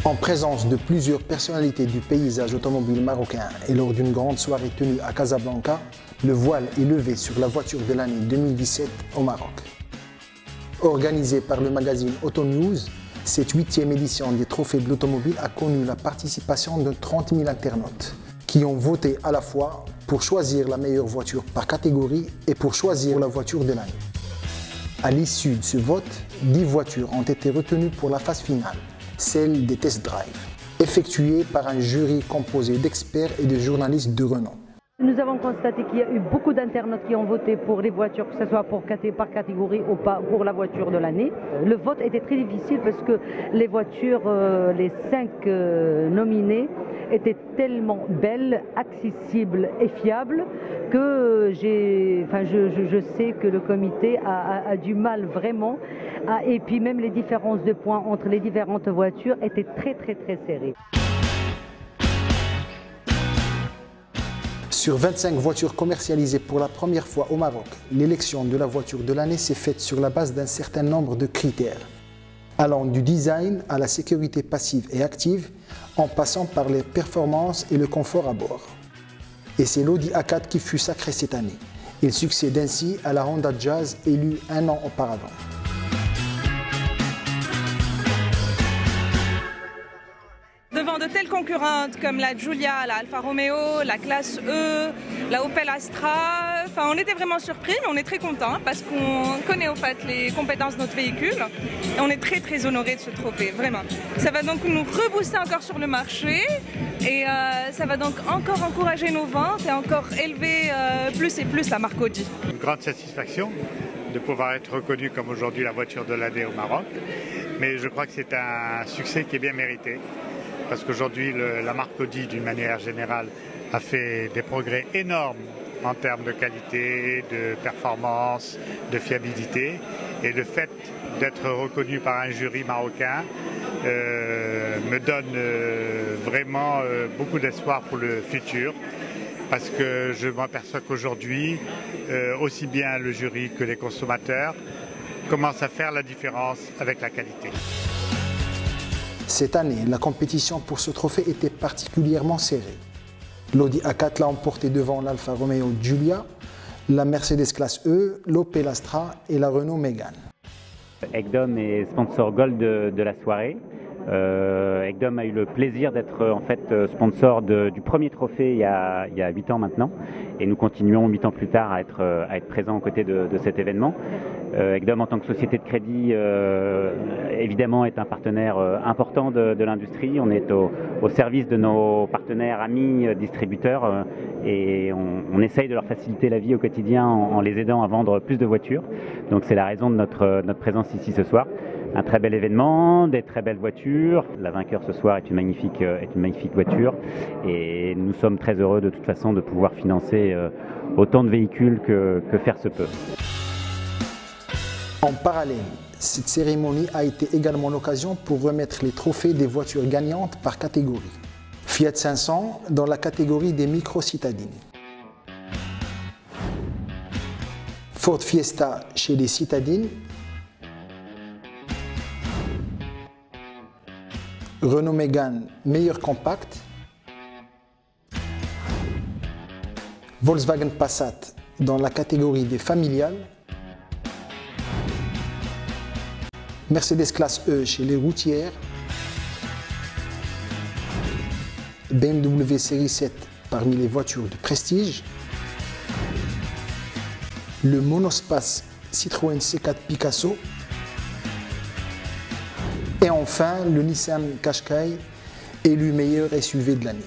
En présence de plusieurs personnalités du paysage automobile marocain et lors d'une grande soirée tenue à Casablanca, le voile est levé sur la voiture de l'année 2017 au Maroc. Organisée par le magazine Auto News, cette 8e édition des Trophées de l'automobile a connu la participation de 30 000 internautes qui ont voté à la fois pour choisir la meilleure voiture par catégorie et pour choisir la voiture de l'année. À l'issue de ce vote, 10 voitures ont été retenues pour la phase finale, celle des test drive, effectuée par un jury composé d'experts et de journalistes de renom. Nous avons constaté qu'il y a eu beaucoup d'internautes qui ont voté pour les voitures, que ce soit par catégorie ou pas pour la voiture de l'année. Le vote était très difficile parce que les voitures, les 5 nominées, étaient tellement belles, accessibles et fiables que je sais que le comité a du mal vraiment. Et puis même les différences de points entre les différentes voitures étaient très serrées. Sur 25 voitures commercialisées pour la première fois au Maroc, l'élection de la voiture de l'année s'est faite sur la base d'un certain nombre de critères, allant du design à la sécurité passive et active, en passant par les performances et le confort à bord. Et c'est l'Audi A4 qui fut sacré cette année. Il succède ainsi à la Honda Jazz élue un an auparavant. Devant de telles concurrentes comme la Giulia, la Alfa Romeo, la classe E, la Opel Astra, on était vraiment surpris, mais on est très contents parce qu'on connaît au fait les compétences de notre véhicule et on est très honorés de ce trophée, vraiment. Ça va donc nous rebooster encore sur le marché et ça va donc encore encourager nos ventes et encore élever plus et plus la marque Audi. Une grande satisfaction de pouvoir être reconnue comme aujourd'hui la voiture de l'année au Maroc, mais je crois que c'est un succès qui est bien mérité. Parce qu'aujourd'hui, la marque Audi, d'une manière générale, a fait des progrès énormes en termes de qualité, de performance, de fiabilité. Et le fait d'être reconnu par un jury marocain me donne vraiment beaucoup d'espoir pour le futur. Parce que je m'aperçois qu'aujourd'hui, aussi bien le jury que les consommateurs commencent à faire la différence avec la qualité. Cette année, la compétition pour ce trophée était particulièrement serrée. L'Audi A4 l'a emporté devant l'Alfa Romeo Giulia, la Mercedes classe E, l'Opel Astra et la Renault Mégane. Ekdom est sponsor Gold de la soirée. Ekdom a eu le plaisir d'être en fait sponsor du premier trophée il y a 8 ans maintenant, et nous continuons 8 ans plus tard à être présents aux côtés de cet événement. Ekdom, en tant que société de crédit, évidemment est un partenaire important de l'industrie. On est au service de nos partenaires, amis, distributeurs, et on essaye de leur faciliter la vie au quotidien en les aidant à vendre plus de voitures. Donc c'est la raison de notre présence ici ce soir. Un très bel événement, des très belles voitures. La vainqueur ce soir est une magnifique voiture, et nous sommes très heureux de toute façon de pouvoir financer autant de véhicules que faire se peut. En parallèle, cette cérémonie a été également l'occasion pour remettre les trophées des voitures gagnantes par catégorie. Fiat 500 dans la catégorie des micro-citadines. Ford Fiesta chez les citadines. Renault Mégane meilleur compact. Volkswagen Passat dans la catégorie des familiales. Mercedes classe E chez les routières. BMW série 7 parmi les voitures de prestige. Le monospace Citroën C4 Picasso. Et enfin, le Nissan Qashqai, élu meilleur SUV de l'année.